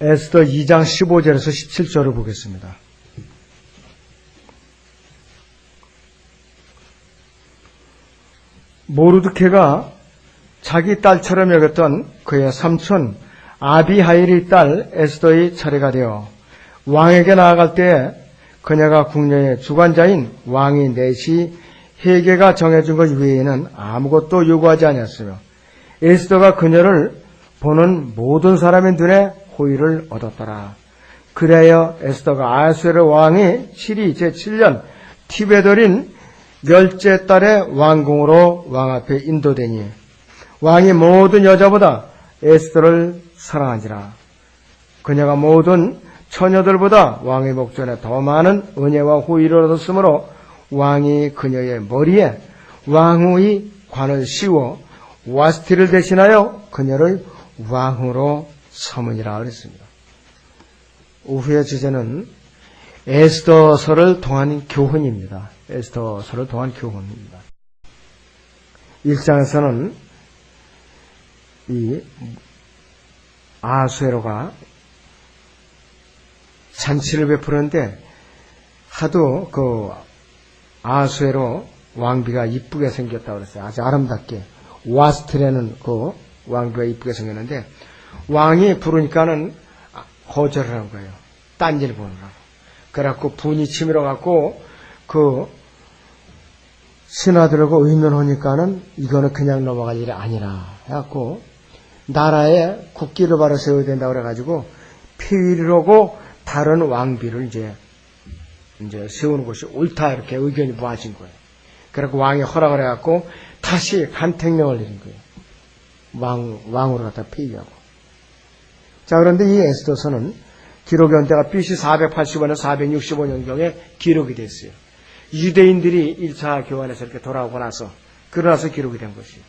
에스더 2장 15절에서 17절을 보겠습니다. 모르드케가 자기 딸처럼 여겼던 그의 삼촌 아비하일의 딸 에스더의 차례가 되어 왕에게 나아갈 때에 그녀가 궁녀의 주관자인 왕이 내시 헤게가 정해준 것 외에는 아무것도 요구하지 아니었으며 에스더가 그녀를 보는 모든 사람의 눈에 호의를 얻었더라. 그래야 에스더가 아하수에로 왕이 시리 제7년 티베들인 열째 달의 왕궁으로 왕 앞에 인도되니 왕이 모든 여자보다 에스더를 사랑한지라. 그녀가 모든 처녀들보다 왕의 목전에 더 많은 은혜와 호의를 얻었으므로 왕이 그녀의 머리에 왕후의 관을 씌워 와스티를 대신하여 그녀를 왕후로 삼으니라 그랬습니다. 오후의 주제는 에스더서를 통한 교훈입니다. 에스더서를 통한 교훈입니다. 1장에서는 이 아하수에로가 잔치를 베푸는데 하도 그 아하수에로 왕비가 이쁘게 생겼다고 그랬어요. 아주 아름답게. 와스트라는 그 왕비가 이쁘게 생겼는데 왕이 부르니까는 거절을 한 거예요. 딴일 보느라고. 그래갖고 분이 치밀어갖고 그 신하들하고 의논하니까는 이거는 그냥 넘어갈 일이 아니라 해갖고 나라에 국기를 바로 세워야 된다고 그래가지고 폐위를 하고 다른 왕비를 이제 세우는 것이 옳다 이렇게 의견이 모아진 거예요. 그래갖고 왕이 허락을 해갖고 다시 간택령을 내린 거예요. 왕으로 갖다 폐위하고. 자, 그런데 이 에스더서는 기록 연대가 BC 480년에서 465년경에 기록이 됐어요. 유대인들이 1차 교환에서 이렇게 돌아오고 나서 그러나서 기록이 된 것이에요.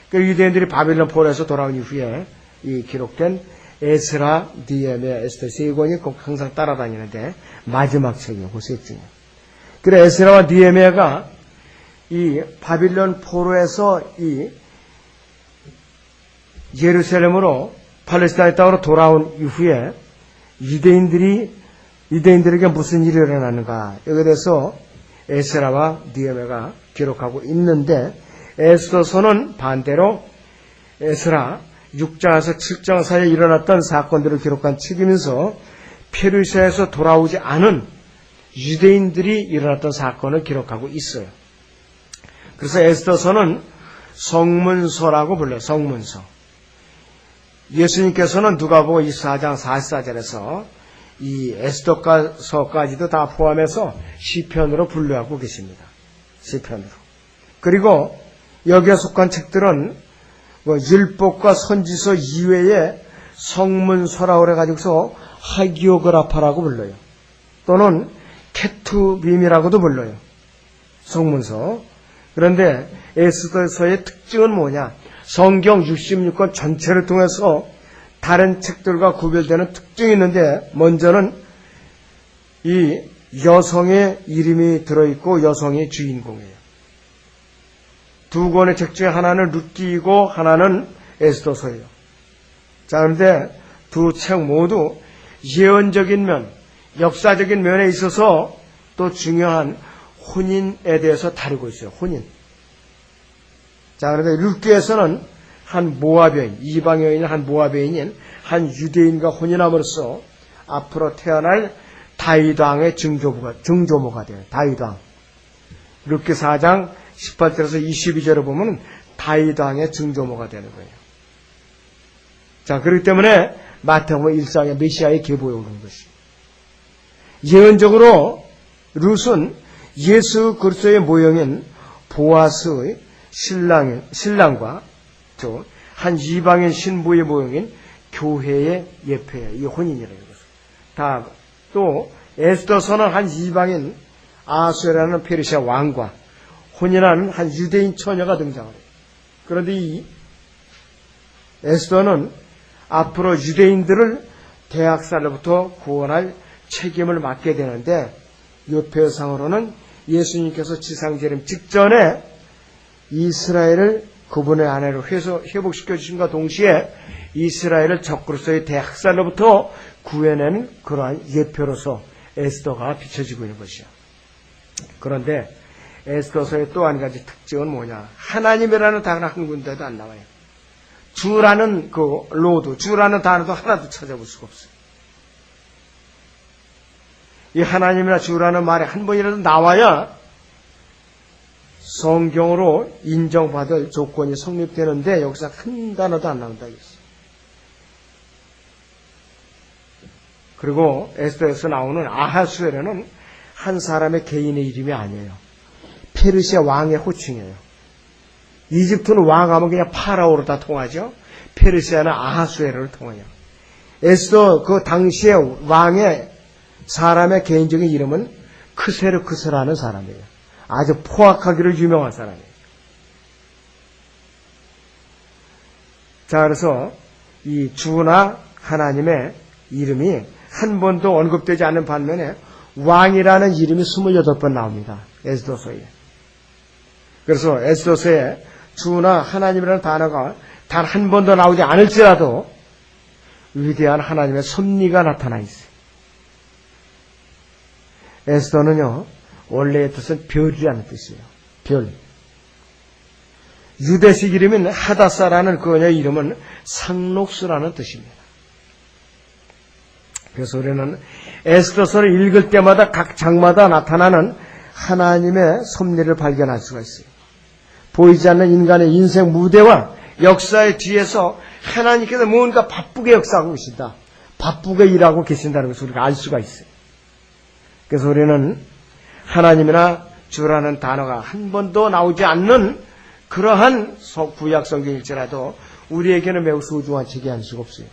그 유대인들이 바빌론 포로에서 돌아온 이후에 이 기록된 에스라, 니에미야, 에스더 세 권이 꼭 항상 따라다니는데 마지막 책이에요. 그 셋 중에. 그래 에스라와 니에미야가 이 바빌론 포로에서 이 예루살렘으로 팔레스타인 땅으로 돌아온 이후에 유대인들에게 무슨 일이 일어났는가 여기에 대해서 에스라와 니에미야가 기록하고 있는데 에스더서는 반대로 에스라 6장에서 7장 사이에 일어났던 사건들을 기록한 책이면서 페르시아에서 돌아오지 않은 유대인들이 일어났던 사건을 기록하고 있어요. 그래서 에스더서는 성문서라고 불러요. 성문서. 예수님께서는 누가복음 24장 44절에서 이 에스더서까지도 다 포함해서 시편으로 분류하고 계십니다. 시편으로. 그리고 여기에 속한 책들은 율법과 선지서 이외에 성문서라고 그래가지고서 하기오그라파라고 불러요. 또는 케투빔이라고도 불러요. 성문서. 그런데 에스더서의 특징은 뭐냐? 성경 66권 전체를 통해서 다른 책들과 구별되는 특징이 있는데 먼저는 이 여성의 이름이 들어있고 여성이 주인공이에요. 두 권의 책 중에 하나는 룻기이고 하나는 에스더서예요. 자, 그런데 두 책 모두 예언적인 면, 역사적인 면에 있어서 또 중요한 혼인에 대해서 다루고 있어요. 혼인. 자, 그런데 룻기에서는 한 모압 여인, 이방 여인인 한 모압 여인인 한 유대인과 혼인함으로써 앞으로 태어날 다윗 왕의 증조모가 돼요. 다윗 왕. 룻기 4장 18절에서 22절을 보면 다윗 왕의 증조모가 되는 거예요. 자, 그렇기 때문에 마태복음 1장의 메시아의 계보에 오는 것이. 예언적으로 룻은 예수 그리스도의 모형인 보아스의 신랑과 또 한 이방인 신부의 모형인 교회의 예표예요. 이 혼인이라는 것은. 다 또 에스더서는 한 이방인 아하수에라는 페르시아 왕과 혼인하는 한 유대인 처녀가 등장을 해요. 그런데 이 에스더는 앞으로 유대인들을 대학살로부터 구원할 책임을 맡게 되는데 요표상으로는 예수님께서 지상재림 직전에 이스라엘을 그분의 아내로 회복시켜 주신과 동시에 이스라엘을 적그리스도의 대학살로부터 구해낸 그러한 예표로서 에스더가 비춰지고 있는 것이요. 그런데 에스더서의 또 한 가지 특징은 뭐냐? 하나님이라는 단어 한 군데도 안 나와요. 주라는 주라는 단어도 하나도 찾아볼 수가 없어요. 이 하나님이나 주라는 말이 한 번이라도 나와야 성경으로 인정받을 조건이 성립되는데 여기서 한 단어도 안 나온다 이랬어요. 그리고 에스더에서 나오는 아하수에르는 한 사람의 개인의 이름이 아니에요. 페르시아 왕의 호칭이에요. 이집트는 왕하면 그냥 파라오로 다 통하죠. 페르시아는 아하수에르를 통해요. 에스더 그 당시의 왕의 사람의 개인적인 이름은 크세르크스라는 사람이에요. 아주 포악하기로 유명한 사람이에요. 자, 그래서 이 주나 하나님의 이름이 한 번도 언급되지 않는 반면에 왕이라는 이름이 28번 나옵니다. 에스더서에. 그래서 에스더서에 주나 하나님이라는 단어가 단 한 번도 나오지 않을지라도 위대한 하나님의 섭리가 나타나 있어요. 에스더는요, 원래의 뜻은 별이라는 뜻이에요. 별. 유대식 이름인 하다사라는 그녀의 이름은 상록수라는 뜻입니다. 그래서 우리는 에스더서를 읽을 때마다 각 장마다 나타나는 하나님의 섭리를 발견할 수가 있어요. 보이지 않는 인간의 인생 무대와 역사의 뒤에서 하나님께서 뭔가 바쁘게 역사하고 계신다. 바쁘게 일하고 계신다는 것을 우리가 알 수가 있어요. 그래서 우리는 하나님이나 주라는 단어가 한 번도 나오지 않는 그러한 구약 성경일지라도 우리에게는 매우 소중한 책이 아닐 수가 없어요.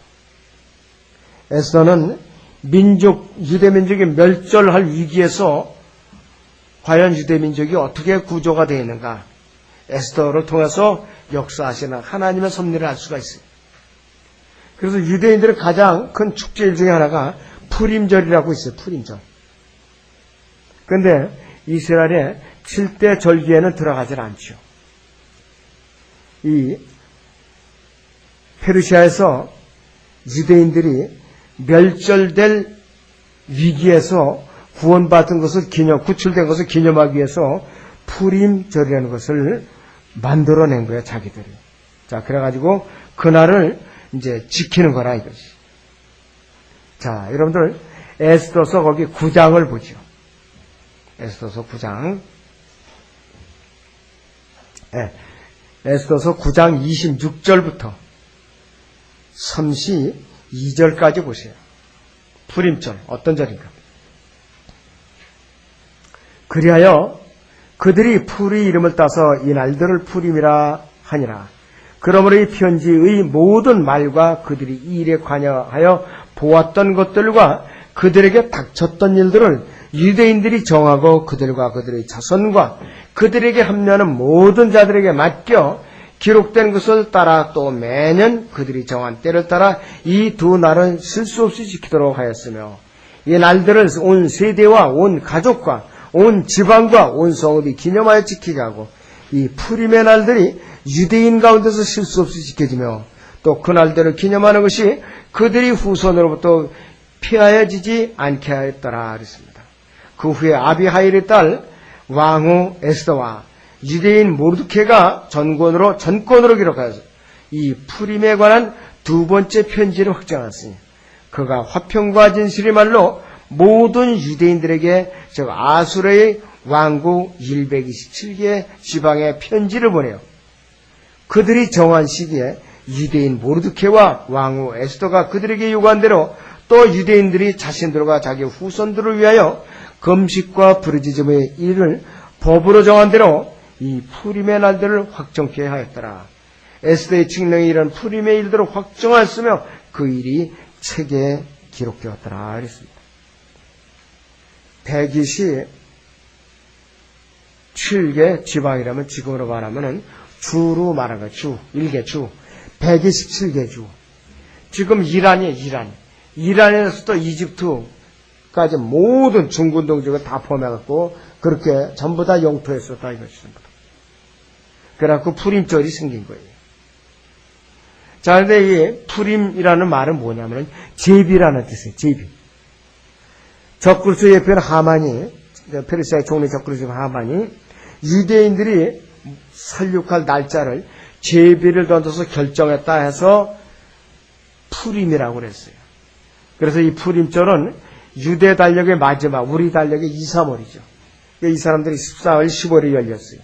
에스더는 유대민족이 멸절할 위기에서 과연 유대민족이 어떻게 구조가 되어 있는가, 에스더를 통해서 역사하시는 하나님의 섭리를 알 수가 있어요. 그래서 유대인들의 가장 큰 축제일 중에 하나가 푸림절이라고 있어요. 푸림절. 그런데 이스라엘의 7대 절기에는 들어가질 않죠. 이 페르시아에서 유대인들이 멸절될 위기에서 구원받은 것을 구출된 것을 기념하기 위해서 푸림절이라는 것을 만들어낸 거예요, 자기들이. 자, 그래가지고 그날을 이제 지키는 거라 이것이. 자, 여러분들 에스더서 거기 9장을 보죠. 에스더서 9장. 네. 에스더서 9장 26절부터 32절까지 보세요. 푸림절, 어떤 절인가? 그리하여 그들이 풀의 이름을 따서 이 날들을 푸림이라 하니라. 그러므로 이 편지의 모든 말과 그들이 이 일에 관여하여 보았던 것들과 그들에게 닥쳤던 일들을 유대인들이 정하고 그들과 그들의 자손과 그들에게 합류하는 모든 자들에게 맡겨 기록된 것을 따라 또 매년 그들이 정한 때를 따라 이 두 날은 쉴 수 없이 지키도록 하였으며, 이 날들을 온 세대와 온 가족과 온 지방과 온 성읍이 기념하여 지키자고, 이 푸림의 날들이 유대인 가운데서 쉴 수 없이 지켜지며 또 그 날들을 기념하는 것이 그들이 후손으로부터 피하여지지 않게 하였더라 그랬습니다. 그 후에 아비하일의 딸 왕후 에스더와 유대인 모르드케가 전권으로 기록하여서 이 푸림에 관한 두 번째 편지를 확정하였으니, 그가 화평과 진실의 말로 모든 유대인들에게 즉 아수르의 왕국 127개 지방에 편지를 보내요. 그들이 정한 시기에 유대인 모르드케와 왕후 에스더가 그들에게 요구한 대로 또 유대인들이 자신들과 자기 후손들을 위하여 금식과 부르짖음의 일을 법으로 정한 대로 이 푸림의 날들을 확정케 하였더라. 에스더의 칙령이 이런 푸림의 일들을 확정하였으며 그 일이 책에 기록되었더라 그랬습니다. 127개 지방이라면 지금으로 말하면 주로 말하는 거예요. 주, 1개 주. 127개 주. 지금 이란이에요, 이란에서부터 이집트까지 모든 중군 동족을 다 포함해갖고 그렇게 전부 다 영토했었다 이것이 전부 다. 그래갖고 푸림절이 생긴 거예요. 자, 근데 이 푸림이라는 말은 뭐냐면 제비라는 뜻이에요. 제비. 적그리스도의 편 하만이, 페르시아의 총리 적그리스도 하만이 유대인들이 살육할 날짜를 제비를 던져서 결정했다 해서 푸림이라고 그랬어요. 그래서 이 푸림절은 유대 달력의 마지막, 우리 달력의 2, 3월이죠. 이 사람들이 14월, 15일에 열렸어요.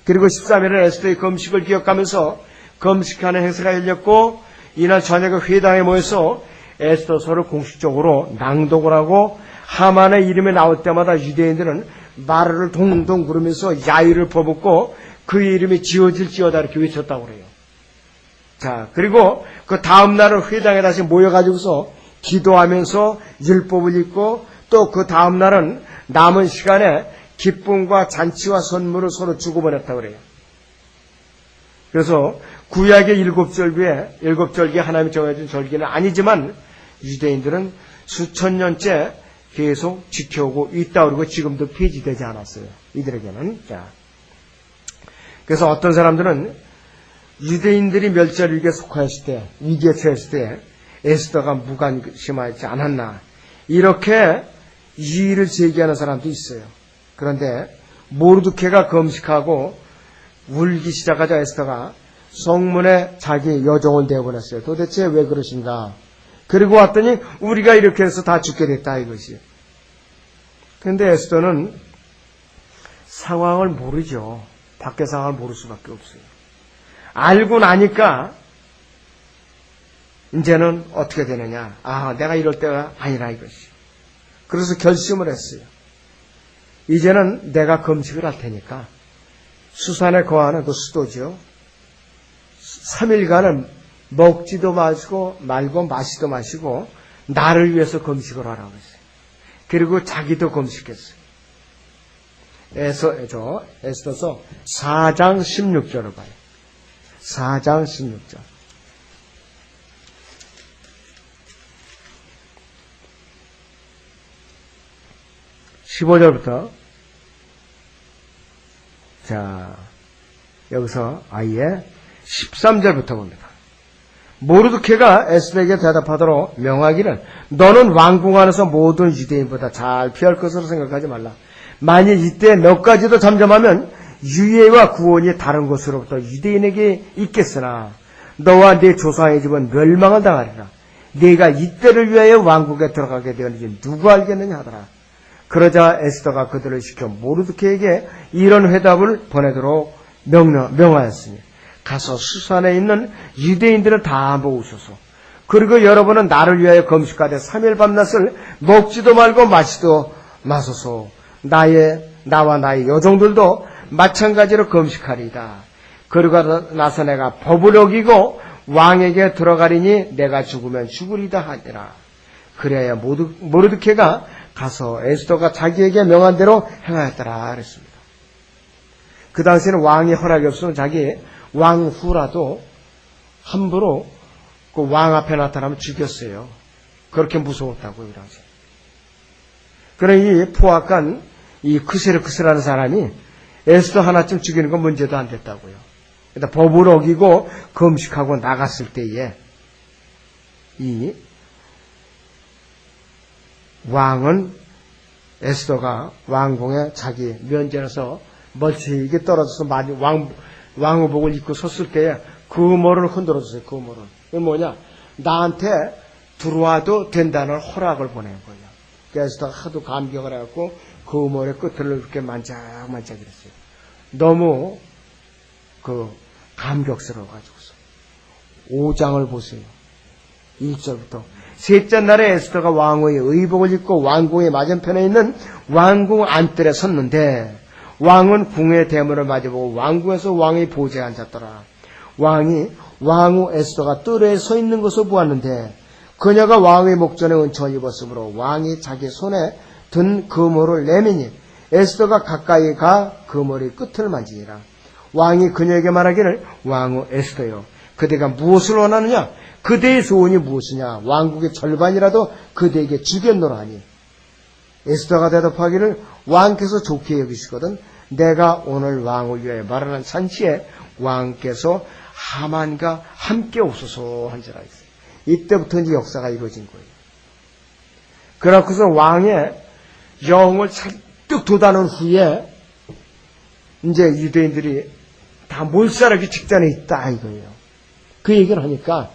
그리고 13일은 에스더의 금식을 기억하면서 금식하는 행사가 열렸고, 이날 저녁에 회당에 모여서 에스더서를 공식적으로 낭독을 하고, 하만의 이름이 나올 때마다 유대인들은 마루를 동동 구르면서 야유를 퍼붓고 그 이름이 지어질지어다 이렇게 외쳤다고 그래요. 자, 그리고 그 다음날은 회당에 다시 모여가지고서 기도하면서 율법을 읽고, 또 그 다음날은 남은 시간에 기쁨과 잔치와 선물을 서로 주고받았다고 그래요. 그래서 구약의 일곱 절기에 하나님이 정해준 절기는 아니지만 유대인들은 수천 년째 계속 지켜오고 있다 그러고 지금도 폐지되지 않았어요. 이들에게는. 자, 그래서 어떤 사람들은 유대인들이 멸절위기에 속하였을 때, 위기에 처했을 때 에스더가 무관심하지 않았나, 이렇게 이의를 제기하는 사람도 있어요. 그런데 모르드케가 금식하고 울기 시작하자 에스더가 성문에 자기 여종을 내보냈어요. 도대체 왜 그러신가? 그리고 왔더니 우리가 이렇게 해서 다 죽게 됐다 이것이. 그런데 에스더는 상황을 모르죠. 밖의 상황을 모를 수밖에 없어요. 알고 나니까 이제는 어떻게 되느냐. 아, 내가 이럴 때가 아니라 이것이. 그래서 결심을 했어요. 이제는 내가 금식을 할 테니까 수산에 거하는 그 수도죠. 3일간은 먹지도 마시고 말고 마시도 마시고 나를 위해서 금식을 하라고 했어요. 그리고 자기도 금식했어요. 에스더서 4장 16절을 봐요. 4장 16절. 15절부터 자, 여기서 아예 13절부터 봅니다. 모르드케가 에스더에게 대답하도록 명하기를 너는 왕궁 안에서 모든 유대인보다 잘 피할 것으로 생각하지 말라. 만일 이때 너까지도 잠잠하면 유예와 구원이 다른 곳으로부터 유대인에게 있겠으나 너와 네 조상의 집은 멸망을 당하리라. 네가 이때를 위하여 왕국에 들어가게 되었는지 누가 알겠느냐 하더라. 그러자 에스더가 그들을 시켜 모르드케에게 이런 회답을 보내도록 명하였으니 가서 수산에 있는 유대인들을 다 모으소서. 그리고 여러분은 나를 위하여 금식하되 3일 밤낮을 먹지도 말고 마시도 마소서. 나와 나의 여종들도 마찬가지로 금식하리이다. 그러고 나서 내가 법을 어기고 왕에게 들어가리니 내가 죽으면 죽으리다 하니라. 그래야 모르드케가 가서 에스더가 자기에게 명한 대로 행하였더라 그랬습니다. 그 당시에는 왕이 허락이 없으면 자기 왕후라도 함부로 그 왕 앞에 나타나면 죽였어요. 그렇게 무서웠다고요, 이 당시에. 그러니 이 포악한 이 크세르크스라는 사람이 에스더 하나쯤 죽이는 건 문제도 안 됐다고요. 그러니까 법을 어기고 금식하고 나갔을 때에 이 왕은 에스더가 왕궁에 자기 면전에서 멀찍이 떨어져서 왕의복을 입고 섰을 때에 그모를 흔들어줬어요. 그모를. 이게 뭐냐? 나한테 들어와도 된다는 허락을 보낸 거예요. 에스더가 하도 감격을 해갖고 그모의 끝을 이렇게 만작만작이랬어요. 너무 감격스러워가지고서. 5장을 보세요. 1절부터. 셋째 날에 에스더가 왕의 의복을 입고 왕궁의 맞은편에 있는 왕궁 안뜰에 섰는데 왕은 궁의 대문을 마주보고 왕궁에서 왕의 보좌에 앉았더라. 왕이 왕후 에스더가 뜰에 서 있는 것을 보았는데 그녀가 왕의 목전에 은총을 입었으므로 왕이 자기 손에 든 그모를 내미니 에스더가 가까이 가 그모의 끝을 만지니라. 왕이 그녀에게 말하기를 왕후 에스더여 그대가 무엇을 원하느냐? 그대의 소원이 무엇이냐? 왕국의 절반이라도 그대에게 주겠노라 하니 에스더가 대답하기를 왕께서 좋게 여기시거든 내가 오늘 왕을 위하여 마련한 잔치에 왕께서 하만과 함께 오소서 한 자가 있어요. 이때부터 이제 역사가 이루어진 거예요. 그래갖고서 왕의 영을 잔뜩 돋아놓은 후에 이제 유대인들이 다 몰살하기 직전에 있다 이거예요. 그 얘기를 하니까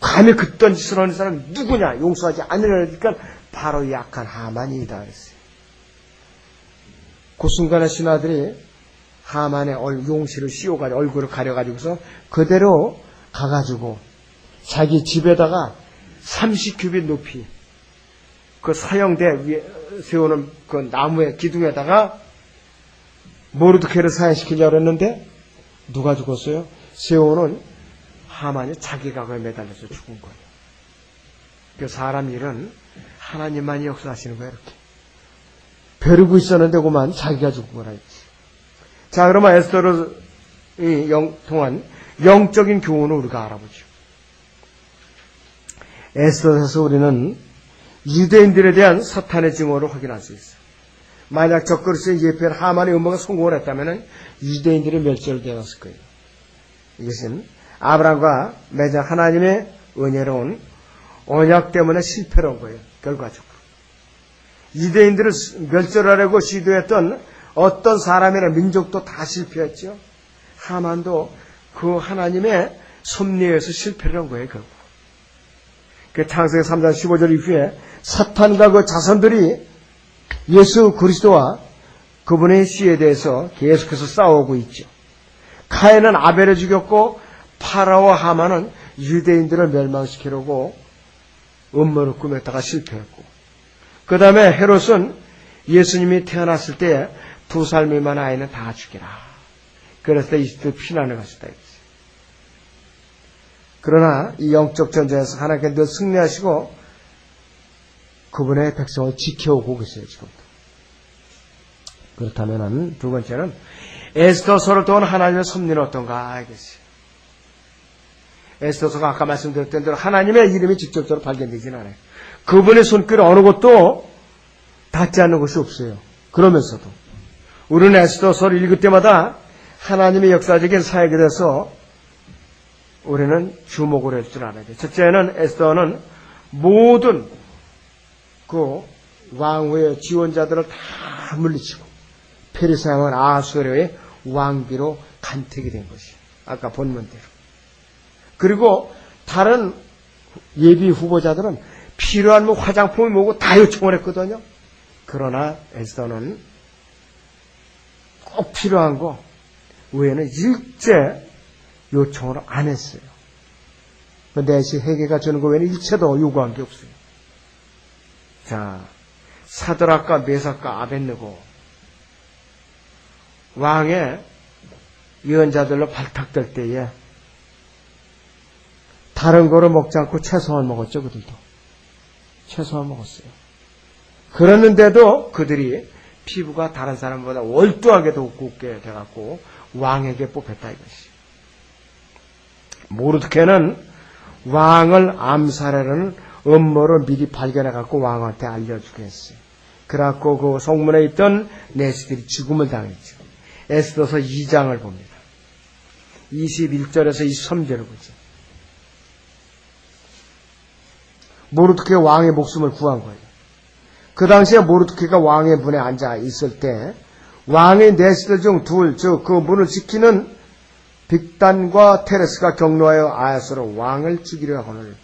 감히 그딴 짓을 하는 사람이 누구냐, 용서하지 않으려니까 바로 약한 하만이다 그랬어요. 그 순간에 신하들이 하만의 용실을 씌워가지고 얼굴을 가려가지고서 그대로 가가지고 자기 집에다가 30규빗 높이 그 사형대 위에 세우는 그 나무의 기둥에다가 모르드케를 사형시키려고 했는데 누가 죽었어요? 세우는 하만이 자기가 그에 매달려서 죽은 거예요. 그 사람 일은 하나님만이 역사하시는 거예요. 이렇게 벼르고 있었는데 그만 자기가 죽은 거라 했지. 자, 그러면 에스더를 통한 영적인 교훈을 우리가 알아보죠. 에스더에서 우리는 유대인들에 대한 사탄의 증오를 확인할 수 있어요. 만약 적그리스도의 예표한 하만의 음모가 성공을 했다면 유대인들이 멸절되었을 거예요. 이것은 아브라함과 맺은 하나님의 은혜로운 언약 때문에 실패를 한 거예요. 결과적으로. 유대인들을 멸절하려고 시도했던 어떤 사람이나 민족도 다 실패했죠. 하만도 그 하나님의 섭리에서 실패를 한 거예요. 결국. 그 창세기 3장 15절 이후에 사탄과 그 자손들이 예수 그리스도와 그분의 씨에 대해서 계속해서 싸우고 있죠. 카인은 아벨을 죽였고 파라오와 하만은 유대인들을 멸망시키려고 음모를 꾸몄다가 실패했고, 그 다음에 헤롯은 예수님이 태어났을 때 2살 미만 아이는 다 죽이라. 그래서 이집트 피난을 갔었다. 그러나 이 영적 전쟁에서 하나님께 늘 승리하시고 그분의 백성을 지켜오고 계세요. 지금도. 그렇다면 두 번째는 에스더서를 통한 하나님의 섭리는 어떤가 알겠어요. 에스더서가 아까 말씀드렸던 대로 하나님의 이름이 직접적으로 발견되지는 않아요. 그분의 손길이 어느 곳도 닿지 않는 곳이 없어요. 그러면서도 우리는 에스더서를 읽을 때마다 하나님의 역사적인 사역에 대해서 우리는 주목을 할 줄 알아야 돼요. 첫째는 에스더는 모든 그 왕후의 지원자들을 다 물리치고 페르시아 왕 아수르의 왕비로 간택이 된 것이에요. 아까 본문대로. 그리고 다른 예비 후보자들은 필요한 화장품이 뭐고 다 요청을 했거든요. 그러나 에스더는 꼭 필요한 거 외에는 일제 요청을 안 했어요. 내시 회개가 주는 거 외에는 일체도 요구한 게 없어요. 자, 사드락과 메삭과 아벳느고 왕의 예언자들로 발탁될 때에 다른 거를 먹지 않고 채소만 먹었죠. 그들도 채소만 먹었어요. 그랬는데도 그들이 피부가 다른 사람보다 월두하게도 곱게 돼갖고 왕에게 뽑혔다 이것이. 모르드케는 왕을 암살하려는 음모를 미리 발견해갖고 왕한테 알려주게 했어요. 그래갖고 그 성문에 있던 내시들이 죽음을 당했죠. 에스더서 2장을 봅니다. 21절에서 23절을 보죠. 모르드케가 왕의 목숨을 구한 거예요. 그 당시에 모르드케가 왕의 문에 앉아 있을 때 왕의 내시들 중 둘, 즉 그 문을 지키는 빅단과 테레스가 경로하여 아하스로 왕을 죽이려 하거늘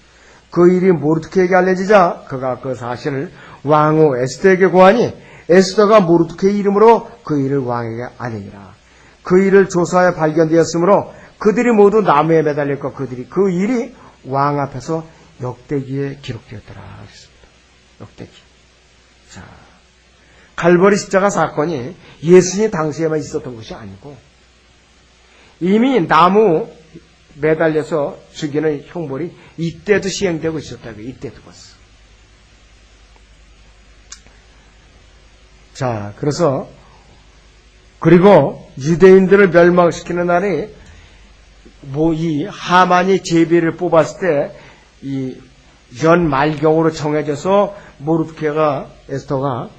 그 일이 모르드케에게 알려지자 그가 그 사실을 왕후 에스더에게 고하니 에스더가 모르드케의 이름으로 그 일을 왕에게 알리니라. 그 일을 조사하여 발견되었으므로 그들이 모두 나무에 매달렸고 그들이 그 일이 왕 앞에서 역대기에 기록되었더라. 그랬습니다. 역대기. 자, 갈보리 십자가 사건이 예수님 당시에만 있었던 것이 아니고 이미 나무 매달려서 죽이는 형벌이 이때도 시행되고 있었다고요. 이때도 벌써. 자, 그리고 유대인들을 멸망시키는 날이 이 하만이 제비를 뽑았을 때 이 연말경으로 정해져서 모르드케가 에스더가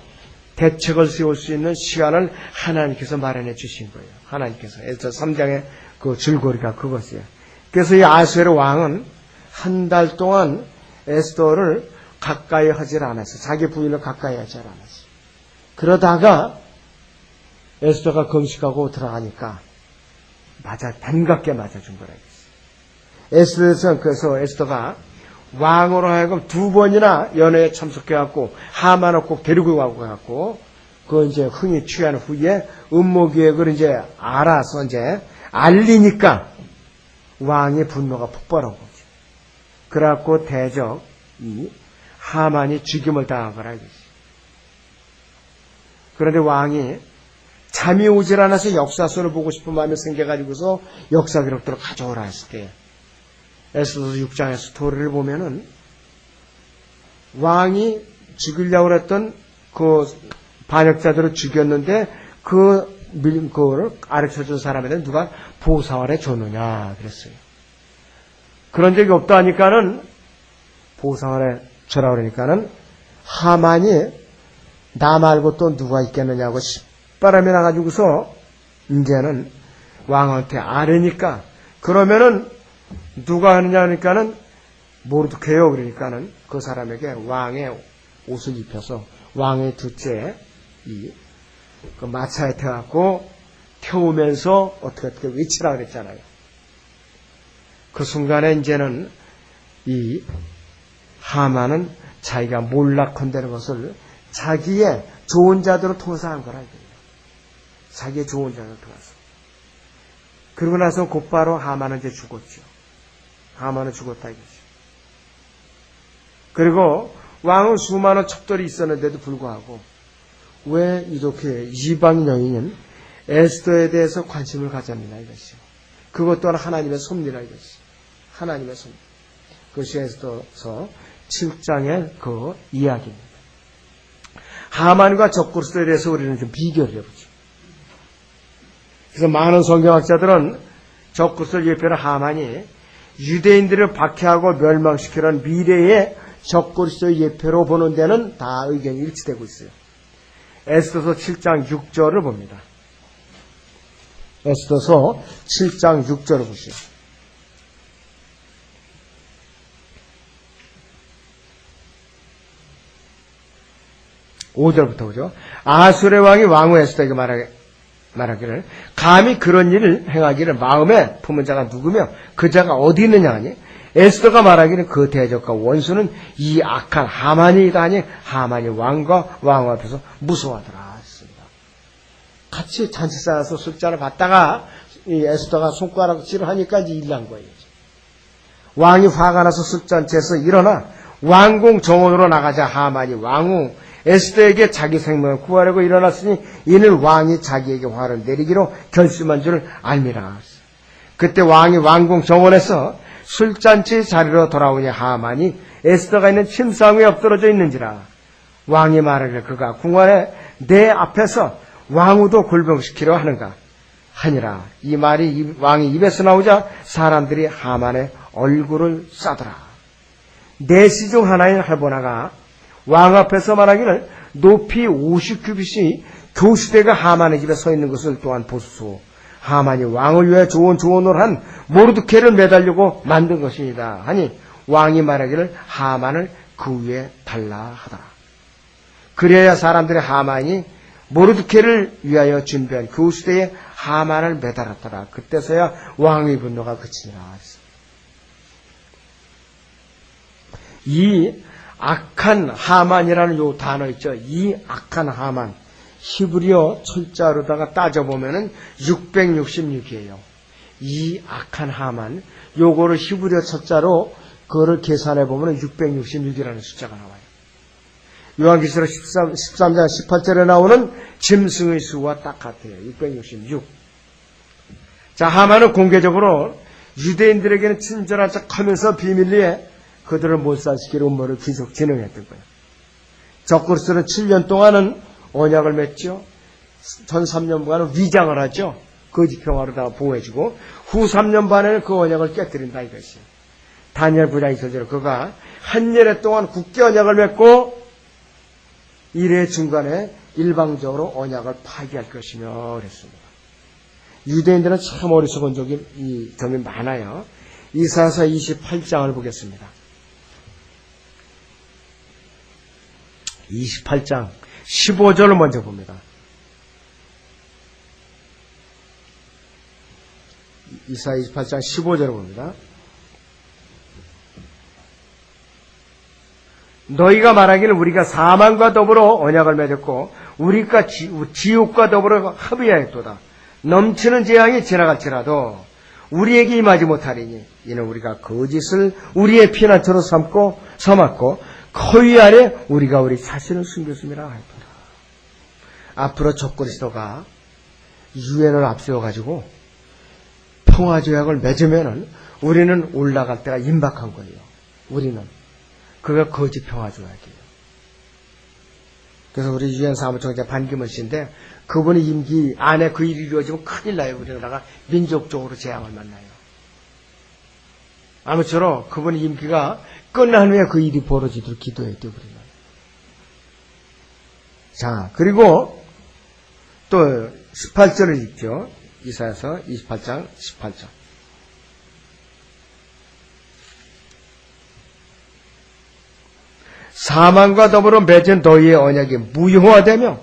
대책을 세울 수 있는 시간을 하나님께서 마련해 주신 거예요. 하나님께서 에스더 3장의 그 줄거리가 그것이에요. 그래서 이 아수에르 왕은 한 달 동안 에스더를 가까이 하질 않았어요. 자기 부인을 가까이 하질 않았어요. 그러다가 에스더가 금식하고 들어가니까 반갑게 맞아준 거라. 그래서 에스더가 왕으로 하여금 2번이나 연회에 참석해갖고 하만을 꼭 데리고 가고 그 이제 흥이 취한 후에 음모 계획을 이제 알아서 이제 알리니까 왕의 분노가 폭발한 거죠. 그래갖고 대적 이 하만이 죽임을 당한 거라 이거지. 그런데 왕이 잠이 오질 않아서 역사서를 보고 싶은 마음이 생겨가지고서 역사 기록들을 가져오라 했을 때 에스더서 6장의 스토리를 보면은 왕이 죽이려고 했던 그 반역자들을 죽였는데 그걸 가르쳐준 사람에는 누가 보상을 해줬느냐 그랬어요. 그런 적이 없다 하니까는 보상을 해주라 그러니까는 하만이 나 말고 또 누가 있겠느냐고 바람이 나가지고서 이제는 왕한테 아뢰니까 그러면은 누가 하느냐 하니까는 모르드케요 그러니까는 그 사람에게 왕의 옷을 입혀서 왕의 둘째 그 마차에 태워갖고 태우면서 어떻게 외치라 그랬잖아요. 그 순간에 이제는 이 하만은 자기가 몰락한다는 것을 자기의 좋은 자들을 통해서 한 거라 이거예요. 자기의 좋은 자들을 통해서. 그러고 나서 곧바로 하만은 이제 죽었죠. 하만은 죽었다 이거죠. 그리고 왕은 수많은 첩들이 있었는데도 불구하고 왜 이렇게 이방 여인은 에스더에 대해서 관심을 가졌느냐 이것이요. 그것 또한 하나님의 섭리라 이것이. 하나님의 섭리. 그것이 에스더서 7장의 그 이야기입니다. 하만과 적그리스도에 대해서 우리는 좀 비교를 해보죠. 그래서 많은 성경학자들은 적그리스도를 예표하는 하만이 유대인들을 박해하고 멸망시키는 미래의 적그리스도의 예표로 보는 데는 다 의견이 일치되고 있어요. 에스더서 7장 6절을 봅니다. 에스더서 7장 6절을 보시죠. 5절부터 보죠. 아수르 왕이 왕후 에스더에게 말하기를 감히 그런 일을 행하기를 마음에 품은 자가 누구며 그 자가 어디 있느냐 하니 에스더가 말하기를 그 대적과 원수는 이 악한 하만이다 하니 하만이 왕과 왕후 앞에서 무서워하더라 했습니다. 같이 잔치 쌓아서 술잔을 받다가 이 에스더가 손가락질을 하니까 이제 일난 거예요. 왕이 화가 나서 술잔치에서 일어나 왕궁 정원으로 나가자 하만이 왕후 에스더에게 자기 생명을 구하려고 일어났으니 이는 왕이 자기에게 화를 내리기로 결심한 줄 알미라. 그때 왕이 왕궁 정원에서 술잔치 자리로 돌아오니 하만이 에스더가 있는 침상에 엎드러져 있는지라. 왕이 말하기를 그가 궁 안에 내 앞에서 왕후도 굴병시키려 하는가 하니라. 이 말이 왕이 입에서 나오자 사람들이 하만의 얼굴을 싸더라. 내시 중 하나인 할보나가 왕 앞에서 말하기를 높이 50규빗이 교수대가 하만의 집에 서 있는 것을 또한 보소서. 하만이 왕을 위해 좋은 조언을 한 모르드케를 매달려고 만든 것이니다 하니 왕이 말하기를 하만을 그 위에 달라 하더라. 그래야 사람들이 하만이 모르드케를 위하여 준비한 교수대에 하만을 매달았더라. 그때서야 왕의 분노가 그치니라. 이 악한 하만이라는 요 단어 있죠. 이 악한 하만. 히브리어 철자로다가 따져보면은 666이에요. 이 악한 하만. 요거를 히브리어 철자로 그거를 계산해보면 666이라는 숫자가 나와요. 요한계시록 13장 18절에 나오는 짐승의 수와 딱 같아요. 666. 자, 하만은 공개적으로 유대인들에게는 친절한 척 하면서 비밀리에 그들을 몰살시킬 음모를 계속 진행했던 거예요. 적그리스도는 7년 동안은 언약을 맺죠. 전 3년 반은 위장을 하죠. 거짓 평화로다가 보호해주고 후 3년 반에는 그 언약을 깨뜨린다 이것이에요. 다니엘 9장 2절에 그가 한 예례 동안 굳게 언약을 맺고 이래 중간에 일방적으로 언약을 파기할 것이며 그랬습니다. 유대인들은 참 어리석은 점이 많아요. 이사야서 28장을 보겠습니다. 28장 15절을 먼저 봅니다. 이사야 28장 15절을 봅니다. 너희가 말하기를 우리가 사망과 더불어 언약을 맺었고 우리가 지옥과 더불어 합의하였도다. 넘치는 재앙이 지나갈지라도 우리에게 임하지 못하리니 이는 우리가 거짓을 우리의 피난처로 삼았고 거위 아래 우리가 우리 자신을 숨겼음이라 하였도다. 앞으로 적그리스도가 유엔을 앞세워가지고 평화조약을 맺으면은 우리는 올라갈 때가 임박한 거예요. 우리는. 그가 거짓 평화조약이에요. 그래서 우리 유엔 사무총장 반기문 씨인데 그분의 임기 안에 그 일이 이루어지면 큰일 나요. 우리나라가 민족적으로 재앙을 만나요. 아무쪼록 그분의 임기가 끝난 후에 그 일이 벌어지도록 기도해야 돼요. 우리는. 자, 그리고 또 18절을 읽죠. 이사야서 28장 18절. 사망과 더불어 맺은 너희의 언약이 무효화되며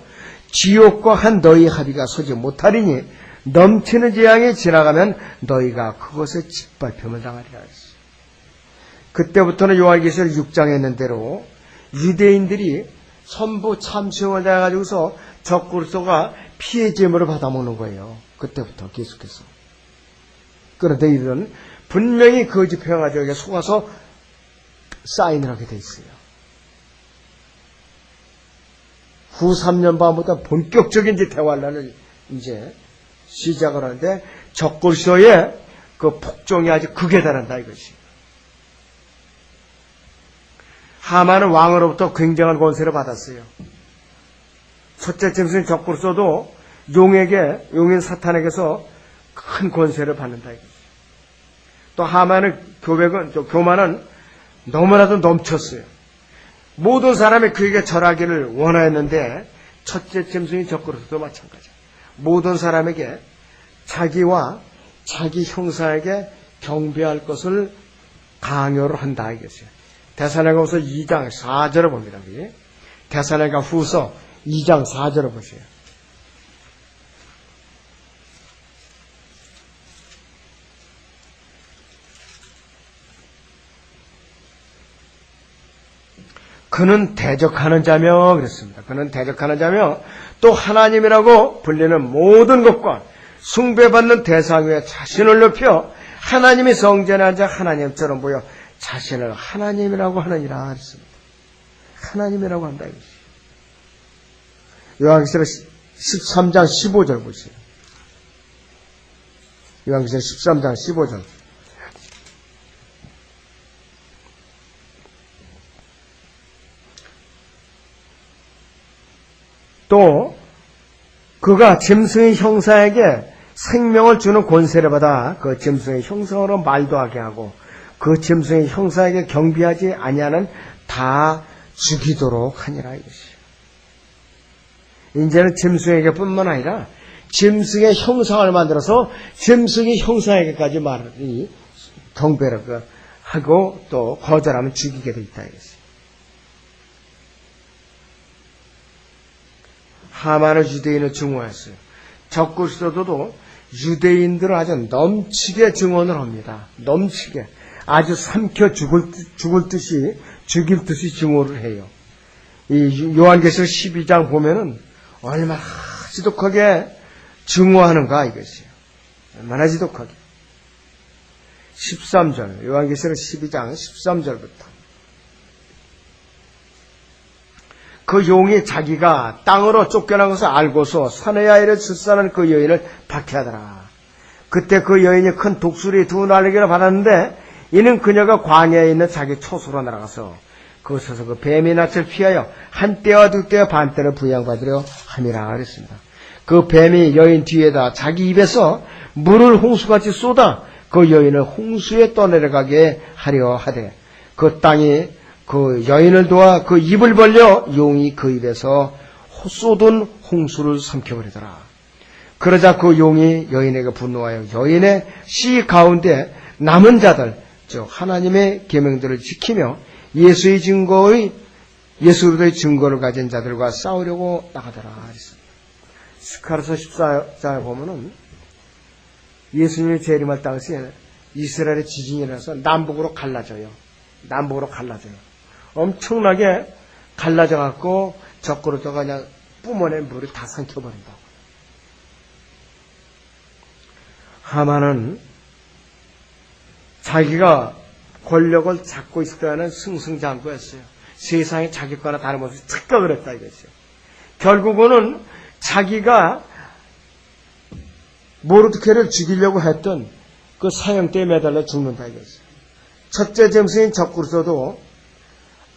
지옥과 한 너희 합의가 서지 못하리니 넘치는 재앙이 지나가면 너희가 그것에 짓밟힘을 당하리라 했어요. 그때부터는 요한계시록 6장에 있는 대로 유대인들이 전부 참수형을 당해가지고서 적그리스도가 피해 제물을 받아먹는 거예요. 그때부터 계속해서. 그런데 이들은 분명히 거짓 평화조약에 속아서 사인을 하게 돼 있어요. 후 3년 반부터 본격적인 대환란을 이제 시작을 하는데 적그리스도의 그 폭정이 아주 극에 달한다 이것이. 하만은 왕으로부터 굉장한 권세를 받았어요. 첫째 짐승 적그리스도도 용인 사탄에게서 큰 권세를 받는다 이거지. 또 하만의 교만은 너무나도 넘쳤어요. 모든 사람이 그에게 절하기를 원하였는데 첫째 짐승이 적그리스도도 마찬가지야. 모든 사람에게 자기와 자기 형사에게 경배할 것을 강요를 한다 이것이에요. 데살로니가후서 2장 4절을 봅니다. 데살로니가후서 2장 4절을 보세요. 그는 대적하는 자며 그랬습니다. 그는 대적하는 자며 또 하나님이라고 불리는 모든 것과 숭배받는 대상 위에 자신을 높여 하나님이 성전에 앉아 하나님처럼 보여 자신을 하나님이라고 하느니라 그랬습니다. 하나님이라고 한다 이것이. 요한계시록 13장 15절 보세요. 요한계시록 13장 15절. 또 그가 짐승의 형사에게 생명을 주는 권세를 받아 그 짐승의 형상으로 말도 하게 하고 그 짐승의 형사에게 경배하지 아니하는 다 죽이도록 하니라 이것이. 이제는 짐승에게 뿐만 아니라 짐승의 형상을 만들어서 짐승의 형사에게까지 말이 경배를 하고 또 거절하면 죽이게 돼 있다 이것이. 하만은 유대인을 증오했어요. 적그리스도도 유대인들을 아주 넘치게 증언을 합니다. 넘치게. 아주 삼켜 죽일 듯이 증오를 해요. 이 요한계시록 12장 보면은 얼마나 지독하게 증오하는가 이것이에요. 얼마나 지독하게. 13절, 요한계시록 12장 13절부터. 그 용이 자기가 땅으로 쫓겨난 것을 알고서 산의 아이를 출산한 그 여인을 박해하더라. 그때 그 여인이 큰 독수리 두 날개를 받았는데 이는 그녀가 광야에 있는 자기 초소로 날아가서 거기서 그 뱀의 낯을 피하여 한 떼와 두 떼와 반 떼를 부양받으려 함이라 그랬습니다. 그 뱀이 여인 뒤에다 자기 입에서 물을 홍수같이 쏟아 그 여인을 홍수에 떠내려가게 하려 하되 그 땅이 그 여인을 도와 그 입을 벌려 용이 그 입에서 쏟은 홍수를 삼켜버리더라. 그러자 그 용이 여인에게 분노하여 여인의 씨 가운데 남은 자들, 즉 하나님의 계명들을 지키며 예수로의 증거를 가진 자들과 싸우려고 나가더라 그랬습니다. 스가랴서 14장에 보면은 예수님이 재림할 당시에 이스라엘의 지진이 일어나서 남북으로 갈라져요. 엄청나게 갈라져 갖고 적그리스도가 그냥 뿜어낸 물을 다 삼켜버린다고. 하만은 자기가 권력을 잡고 있을 때는 승승장구했어요. 세상에 자기 거나 다름없이 착각을 했다 이거죠. 결국은 자기가 모르드케를 죽이려고 했던 그 사형대에 매달려 죽는다 이거죠. 첫째 짐승인 적그리스도도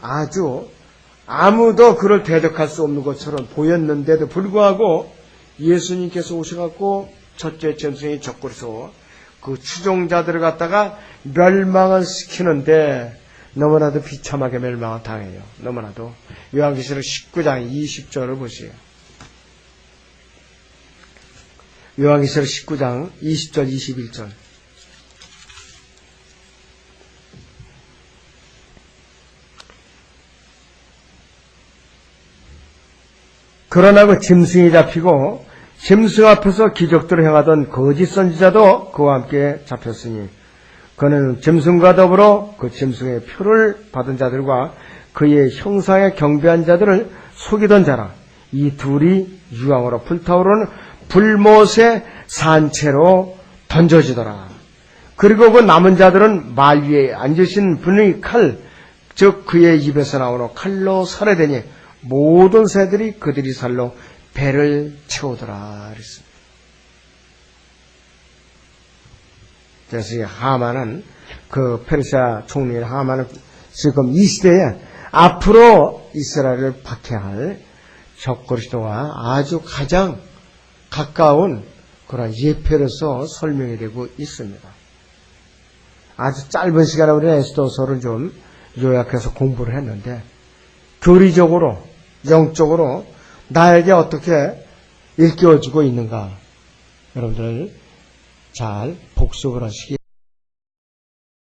아주 아무도 그를 대적할 수 없는 것처럼 보였는데도 불구하고 예수님께서 오셔갖고 첫째 짐승인 적그리스도 그 추종자들을 갖다가 멸망을 시키는데 너무나도 비참하게 멸망을 당해요. 너무나도. 요한계시록 19장 20절을 보세요. 요한계시록 19장 20절 21절. 그러나 그 짐승이 잡히고 짐승 앞에서 기적들을 행하던 거짓 선지자도 그와 함께 잡혔으니 그는 짐승과 더불어 그 짐승의 표를 받은 자들과 그의 형상에 경배한 자들을 속이던 자라. 이 둘이 유황으로 불타오르는 불못의 산채로 던져지더라. 그리고 그 남은 자들은 말 위에 앉으신 분의 칼, 즉 그의 입에서 나오는 칼로 살해되니 모든 새들이 그들이 살로 배를 채우더라 그랬습니다. 그래서 이 하만은 그 페르시아 총리인 하만은 지금 이 시대에 앞으로 이스라엘을 박해할 적그리스도와 아주 가장 가까운 그런 예표로서 설명이 되고 있습니다. 아주 짧은 시간에 우리는 에스더서를 좀 요약해서 공부를 했는데 교리적으로 영적으로 나에게 어떻게 일깨워주고 있는가 여러분들 잘 복습을 하시기